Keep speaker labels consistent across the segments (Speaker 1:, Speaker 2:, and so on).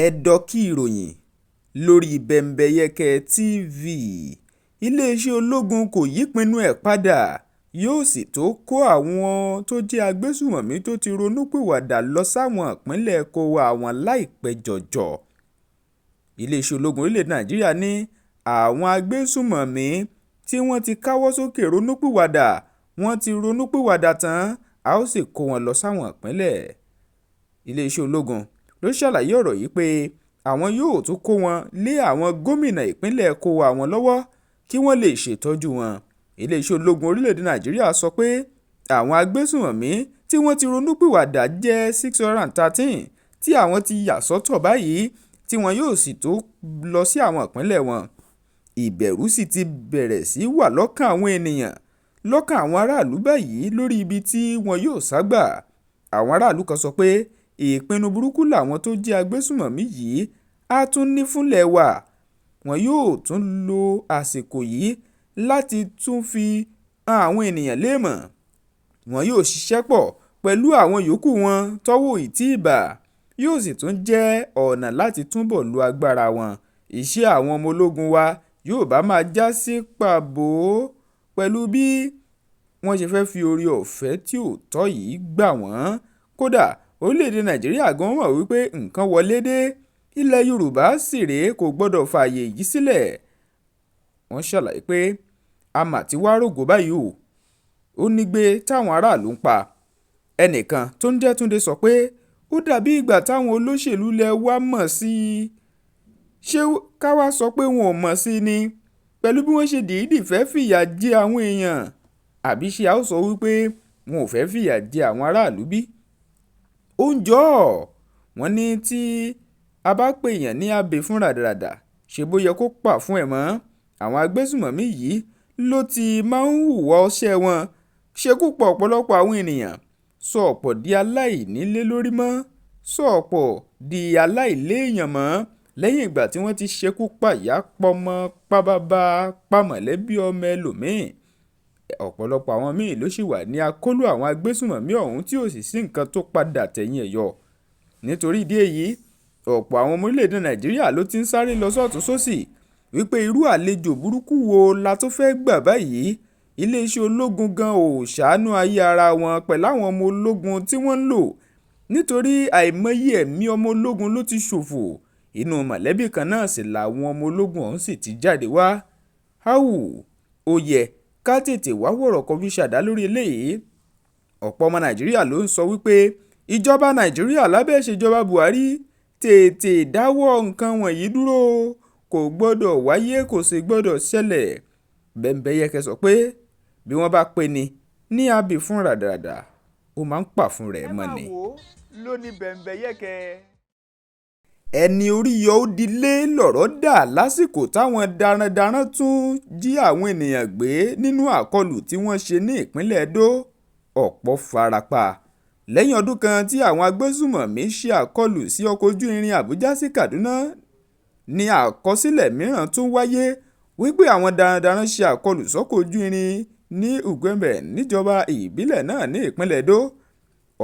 Speaker 1: ẹ̀dọ̀kí ìròyìn lórí Bẹ́mbẹ́yẹ́kẹ́ TV. Iléeṣẹ́ ológun kò yípinnu ẹ̀ padà, yóò sì tó kó àwọn tó jẹ́ agbésùmọ̀mí tó ti ronúpìwàdà lọ sáwọn ìpínlẹ̀ kó wa àwọn láìpẹ́ jọjọ. Iléeṣẹ́ ológun orílẹ̀-èdè Nàìjíríà ní àwọn agbésùmọ̀mí tí wọ́n ti káwọ́ sókè ronúpìwàdà, wọ́n ti ronúpìwàdà tán, a ó sì kó wọn lọ sáwọn ìpínlẹ̀. Iléeṣẹ́ ológun ló ṣàlàyé ọ̀rọ̀ yìí pé àwọn yóò tún kó wọn lé àwọn gómìnà ìpínlẹ̀ kó wa àwọn lọ́wọ́ kí wọ́n lè ṣètọ́jú wọn. Iléeṣẹ́ ológun orílẹ̀-èdè Nàìjíríà sọ pé àwọn agbésùmọ̀mí tí wọ́n ti ronúpìwàdà jẹ́ 613 tí àwọn ti yà sọ́tọ̀ báyìí tí wọn yóò sì tó lọ sí àwọn ìpínlẹ̀ wọn. Ìbẹ̀rù sì ti bẹ̀rẹ̀ sí wà lọ́kàn àwọn ènìyàn, lọ́kàn àwọn aráàlú báyìí lórí ibi tí wọn yóò sá gbà. Àwọn aráàlú kan sọ pé ìpinnu burúkú làwọn tó jẹ́ agbésùmọ̀mí yìí á tún ní fúnlẹ̀ wa. Wọn yóò tún lo àsìkò yìí láti tún fi hàn àwọn ènìyàn léèmọ̀. Wọn yóò ṣiṣẹ́ pọ̀ pẹ̀lú àwọn yòókù wọn tọ́wọ́ ìtì ìbà. Yóò sì tún jẹ́ ọ̀nà láti túbọ̀ lo agbára wọn. Iṣẹ́ àwọn ọmọ ológun wa yóò bá máa já sí pàbó pẹ̀lú bí wọ́n ṣe fẹ́ fi oore ọ̀fẹ́ tí ò tọ́ yìí gbà wọ́n. Kódà orílẹ̀-èdè Nàìjíríà gan mọ̀ wípé nǹkan wọlé dé, ilẹ̀ Yorùbá sì rèé kò gbọ́dọ̀ fààyè yìí sílẹ̀. Wọ́n ṣàlàyé pé àmà tí wàá rògó báyìí ó nígbé táwọn aráàlú ń pa. Ẹnìkan tó ń jẹ́ Túndé sọ pé ó dàbí ìgbà táwọn olóṣèlú lẹ wá mọ̀ sí i. Ṣé ká wá sọ pé wọn ò mọ̀ sí i ni pẹ̀lú bí wọ́n ṣe dìídì fẹ́ fìyà jẹ àwọn èèyàn? Àbí ṣé a ó sọ wípé wọn ò fẹ́ fìyà jẹ àwọn aráàlú bí? Ó ń jọ ọ́, wọ́n ní tí a bá pè èèyàn ní abẹ fún ràdàràdà, ṣe bó yẹ kó pà fún ẹ̀ mọ́. Àwọn agbésùmọ̀mí yìí ló ti máa ń hùwà ọṣẹ́ wọn, ṣekú pa ọ̀pọ̀lọpọ̀ àwọn ènìyàn, sọ ọ̀pọ̀ di aláìnílé lórí mọ́, sọ ọ̀pọ̀ di aláìléèyàn mọ́ lẹ́yìn ìgbà tí wọ́n ti ṣekú pa ìyá, pọmọ, pa bàbá, pa mọ̀lẹ́bí ọmọ ẹlòmíì. Ọ̀pọ̀lọpọ̀ àwọn míì ló sì wà ní akóló àwọn agbésùmọ̀mí ọ̀hún tí ò sì sí nǹkan tó padà tẹ̀yìn ẹ̀ yọ. Nítorí ìdí èyí, ọ̀pọ̀ àwọn ọmọ orílẹ̀-èdè Nàìjíríà ló ti ń sáré lọ sọ́tún sósì wípé irú àlejò burúkú wo la tó fẹ́ gbà báyìí. Iléeṣẹ́ ológun gan ò ṣàánú ayé ara wọn pẹ̀lú àwọn ọmọ ológun tí wọ́n ń lò, nítorí àìmọye ẹ̀mí ọmọ ológun ló ti ṣòfò. Inú mọ̀lẹ́bí kan náà sì làwọn ọmọ ológun ọ̀hún sì ti jáde wá. Ó yẹ ká tètè wá wọ̀rọ̀ kọjú ṣàdá lórí eléyìí. Ọ̀pọ̀ ọmọ Nàìjíríà ló ń sọ wípé ìjọba Nàìjíríà lábẹ́ ìṣèjọba Buhari tètè dáwọ́ nǹkan wọ̀nyí dúró, kò gbọ́dọ̀ wáyé, kò sì gbọ́dọ̀ ṣẹlẹ̀. Bẹ́mbẹ́yẹ́kẹ́ sọ pé bí wọ́n bá pè ní abì fún ràdàràdà, ó máa ń pà fún rẹ̀ mọ́ ni.
Speaker 2: ẹ máa wò ó lóní Bẹ́mbẹ́yẹ́kẹ́.
Speaker 1: Ẹni orí yọ ó dilé lọ̀rọ̀ dà lásìkò táwọn darandaran tún jí àwọn ènìyàn gbé nínú àkọlù tí wọ́n ṣe ní ìpínlẹ̀ Edo. Ọ̀pọ̀ farapa lẹ́yìn ọdún kan tí àwọn agbésùmọ̀mí ṣe àkọlù sí ọkọ̀ ojú irin Àbújá sí Kaduna. Ní àkọsílẹ̀ mìíràn tún wáyé wípé àwọn darandaran ṣe àkọlù sọ́kọ̀ ojú irin ní Ugwembe níjọba ìbílẹ̀ náà ní ìpínlẹ̀ Edo.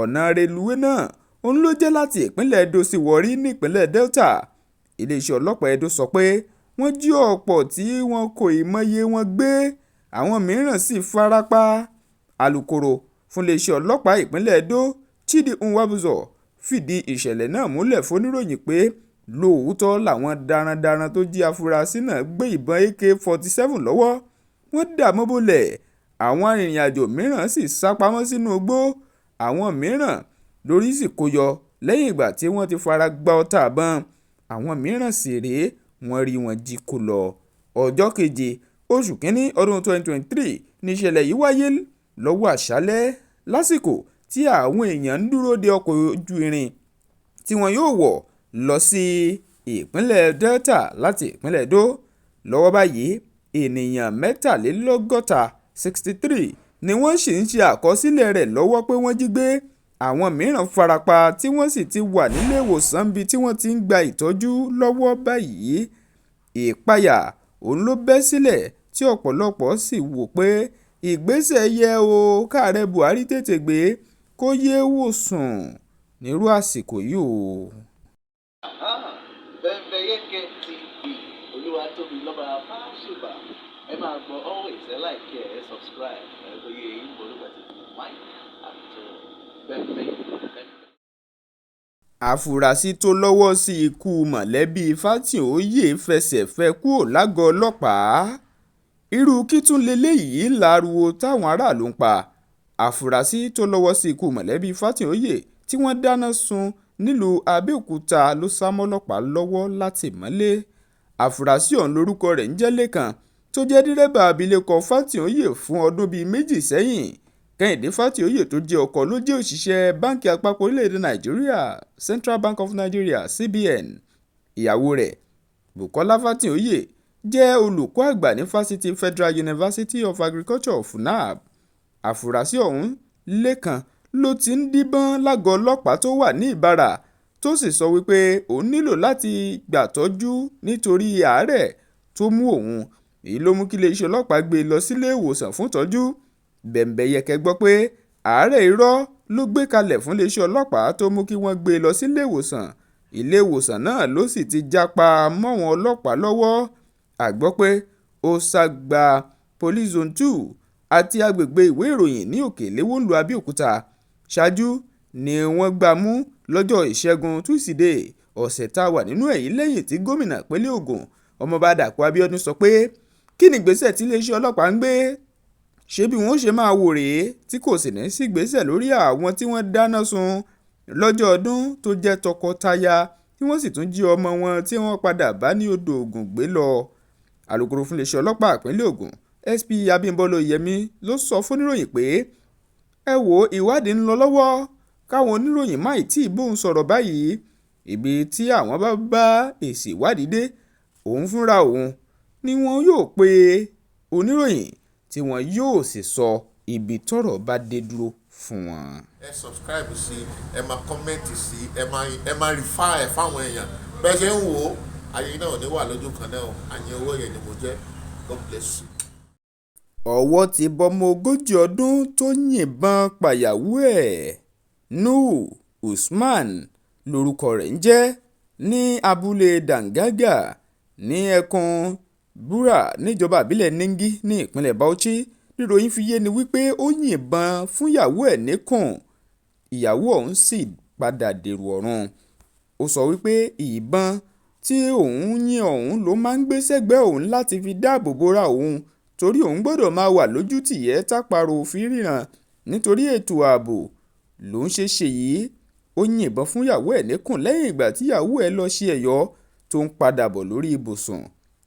Speaker 1: Ọ̀nà reluwé náà òun ló jẹ́ láti ìpínlẹ̀ Edo sí Warri nípínlẹ̀ Delta. Iléeṣẹ́ ọlọ́pàá Edo sọ pé wọ́n jí ọ̀pọ̀ tí wọn kò ìmọye wọn gbé, àwọn mìíràn sì farapa. Alukoro fún iléeṣẹ́ ọlọ́pàá ìpínlẹ̀ Edo, Chidi Nwabuzo, fìdí ìṣẹ̀lẹ̀ náà múlẹ̀ fóníròyìn pé lóòótọ́ làwọn darandaran tó jí afurasí náà gbé ìbọn AK-47 lọ́wọ́. Wọ́n dà mọ́ bolẹ̀. Àwọn arìnrìn-àjò mìíràn sì sá pamọ́ sínú igbó. Àwọn mìíràn lórí sì kó yọ lẹ́yìn ìgbà tí wọ́n ti fara gbá ọta àbọn. Àwọn mìíràn sì rèé wọ́n rí wọn jí kó lọ. Ọjọ́ keje oṣù kínní ọdún 2023 ní ìṣẹ̀lẹ̀ yìí wáyé lọ́wọ́ àṣálẹ́ lásìkò tí àwọn èèyàn ń dúró de ọkọ̀ ojú irin tí wọn yóò wọ̀ lọ sí ìpínlẹ̀ Delta láti ìpínlẹ̀ Edo. Lọ́wọ́ báyìí ènìyàn 63 ni wọ́n sì ń ṣe àkọsílẹ̀ rẹ̀ lọ́wọ́ pé wọ́n jí gbé. Àwọn mìíràn farapa tí wọ́n sì ti wà nílé ìwòsàn bí tí wọ́n ti ń gba ìtọ́jú lọ́wọ́ báyìí. Ìpayà òun ló bẹ́ sílẹ̀ tí ọ̀pọ̀lọpọ̀ sì wò pé ìgbésẹ̀ yẹ o káàrẹ Buhari tètè gbé kó yéé wò sùn nírú àsìkò yìí o.
Speaker 3: Bembeyeke TV Olúwatóbi lọ́ba Fáṣùgbà ẹ máa gbọ́ always ẹ like ẹ subscribe ẹ lóye yín bolúwa ti fi Mike àbùtọ Bembeyeke.
Speaker 1: àfúrásì tó lọ́wọ́ sí ikú mọ̀lẹ́bí Fátíòyè fẹsẹ̀ fẹ́ kúrò lágọ̀ọ́ ọlọ́pàá. irú kí tún leléyìí láruwo táwọn aráàlú ń pa. àfúrásì tó lọ́wọ́ sí ikú mọ̀lẹ́bí Fátíòyè tí wọ́n dáná sun nílùú Abẹ́òkúta ló sá mọ́lọ́pàá lọ́wọ́ látìmọ́lé. àfúrásì ọ̀hún lórúkọ rẹ̀ ń jẹ́ Lékan tó jẹ́ dírẹ́bà abilékọ Fátíòyè fún ọdún bíi méjì sẹ́yìn. Kẹ́hìndé Fátíòyè tó jẹ́ ọkọ ló jẹ́ òṣìṣẹ́ báńkì àpapọ̀ orílẹ̀-èdè Nàìjíríà Central Bank of Nigeria CBN. ìyàwó rẹ̀ Bùkọ́lá Fátíòyè jẹ́ olùkọ́ àgbà ní fásitì Federal University of Agriculture FUNAB. àfúrásì ọ̀hún Lékan ló ti ń díbọ́n lágọ̀ọ́ ọlọ́pàá tó wà ní Ìbàrà tó sì sọ wípé òun nílò láti gbàtọ́jú nítorí àárẹ̀ tó mú òun. èyí ló mú kí iléeṣẹ́ ọlọ́pàá gbé e lọ sílé ìwòsàn fún ìtọ́jú. Bembeyeke gbọ́ pé àárẹ̀ irọ́ ló gbé kalẹ̀ fún iléeṣẹ́ ọlọ́pàá tó mú kí wọ́n gbé e lọ sílé ìwòsàn. ilé ìwòsàn náà ló sì ti jápa mọ́wọn ọlọ́pàá lọ́wọ́. a gbọ́ pé ó sá gba Police Zone 2 àti agbègbè ìwé ìròyìn ní Òkèléwó ńlú Abẹ́òkúta. ṣáájú ni wọ́n gbá mú lọ́jọ́ Ìṣẹ́gun Túsídéé ọ̀sẹ̀ tá a wà nínú èyí lẹ́yìn tí gómìnà ìpínlẹ̀ Ògùn Ọmọọba Dàpọ̀ Abíọ́dún sọ pé kí ni ìgbésẹ̀ tí iléeṣẹ́ ọlọ́pàá ń gbé ṣé bí wọ́n ṣe máa wò rèé tí kò sì ní sí ìgbésẹ̀ lórí àwọn tí wọ́n dáná sun lọ́jọ́ ọdún tó jẹ́ tọkọtaya tí wọ́n sì tún jí ọmọ wọn tí wọ́n padà bá ní odò Ògùn gbé lọ. alukoro fún iléeṣẹ́ ọlọ́pàá ìpínlẹ̀ Ògùn SP Abímbọ́lá Oyèyẹmí ló sọ fóníròyìn pé ẹ wo ìwádìí ń lọ lọ́wọ́ káwọn oníròyìn má tí ì bóun sọ̀rọ̀ báyìí. ibi tí àwọn bá èsì ìwádìí dé òun fúnra òun ni wọn yóò pe oníròyìn tí wọn yóò sì sọ ibi tọ́rọ̀ bá dé dúró fún wọn.
Speaker 4: ẹ subscribe sí ẹ máa comment sí ẹ máa refer ẹ fáwọn èèyàn bẹ́ẹ̀ ṣe ń wò ó ayé náà ní wà lójú kan náà àyè owó yẹn ni mo jẹ́. God bless you.
Speaker 1: ọwọ́ ti bọ́mọ ogójì ọdún tó yìnbọn pàyàwó ẹ̀ Nuhu Usman lórúkọ rẹ̀ ń jẹ́ ní abúlé Dangaga ní ẹkùn Bura níjọba ìbílẹ̀ Ningi ní ìpínlẹ̀ Bauchi. níròyìn fi yé ni wípé ó yìnbọn fún ìyàwó ẹ̀ níkùn ìyàwó ọ̀hún sì padà dèrò ọ̀run. ó sọ wípé ìbọn tí òun yìn ọ̀hún ló máa ń gbé sẹ́gbẹ̀ẹ́ òun láti fi dáàbò bora òun torí òun gbọ́dọ̀ máa wà lójú tìyẹ́ tápàrọ̀ òfin ríran nítorí ètò ààbò ló ń ṣe yìí. ó yìnbọn fún ìyàwó ẹ̀ níkùn lẹ́yìn ìgbà tí ìyàwó ẹ̀ lọ ṣe ẹ̀yọ́ tó ń padà bọ̀ lórí ibùsùn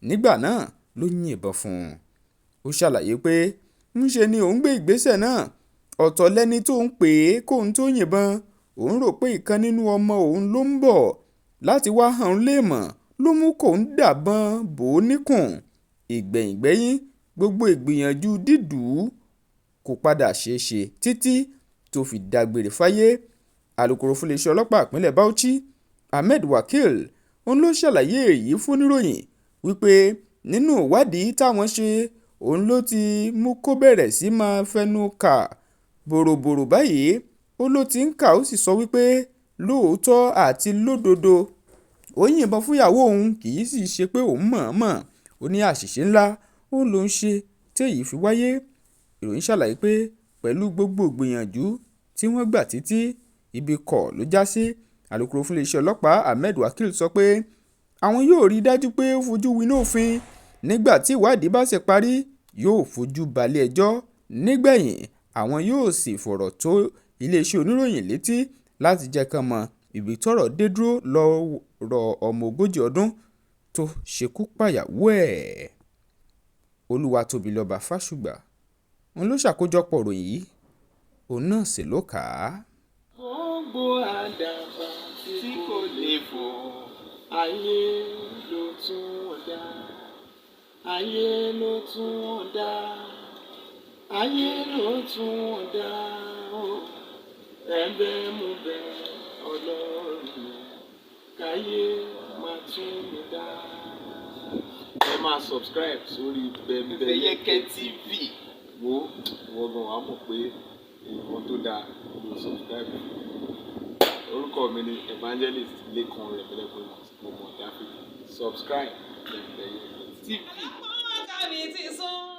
Speaker 1: nígbà náà ló yìnbọn fún un. ó ṣàlàyé pé ńṣe ni òun gbé ìgbésẹ̀ náà ọ̀tọ̀ lẹ́ni tó ń pè é kóun tó yìnbọn òun rò pé ìkan nínú ọmọ òun ló ń bọ̀ láti wá hàn án léèmọ̀ ló mú kóun dàbọn bò ó níkùn. ìgbẹ̀yìngbẹ́yín gbogbo ìgbìyànjú dídùú kò padà ṣeé ṣe títí tó fi dágbére fáyé. alukoro fún iléeṣẹ́ ọlọ́pàá ìpínlẹ̀ Bauchi Ahmed Wakil òun ló ṣàlàyé èyí fún oníròyìn wípé nínú ìwádìí táwọn ṣe òun ló ti mú kó bẹ̀rẹ̀ sí máa fẹnu kà bòròbòrò báyìí. ó ló ti ń kà ó sì sọ wípé lóòótọ́ àti lódodo ó yìnbọn fún ìyàwó òun kì í sì ṣe pé òun mọ̀ọ́mọ̀. ó ní àṣìṣe ńlá òun ló ń ṣe tí èyí fi wáyé. ìròyìn ṣàlàyé pé pẹ̀lú gbogbo ìgbìyànjú tí wọ́n gbà títí ibi kọ̀ ló já sí. alukoro fún iléeṣẹ́ ọlọ́pàá Ahmed Wakil sọ pé àwọn yóò rí i dájú pé ó fojú winá òfin nígbà tí ìwádìí bá ṣe parí yóò fojú balẹ̀ ẹjọ́ nígbẹ̀yìn àwọn yóò sì fọ̀rọ̀ tó iléeṣẹ́ oníròyìn létí láti jẹ́ kán mọ ibi tọ́rọ̀ dé dúró lọ́rọ̀ ọmọ ogójì ọdún tó ṣekú pàyàwó ẹ̀. Olúwatóbilọ́ba Fáṣùgbà òun ló ṣàkójọpọ̀ ròyìn yìí òun náà sì ló kà á.
Speaker 3: gbogbo àdàbà tí kò lè fò ayé ló tún dá ayé ló tún dá ayé ló tún dá ẹ̀bẹ̀ mo bẹ̀ Ọlọ́run káyé má tún mi dá. ẹ máa subscribe sórí Bembeyeke TV wo wọ́n gan wàá mọ̀ pé nǹkan tó dáa ló subscribe. orúkọ mi ni Evangelist Lékan Repentant ọmọ ọ̀dà Áfíríkà. subscribe Bembeyeke TV.
Speaker 5: Ọmọ ká mi ti sún.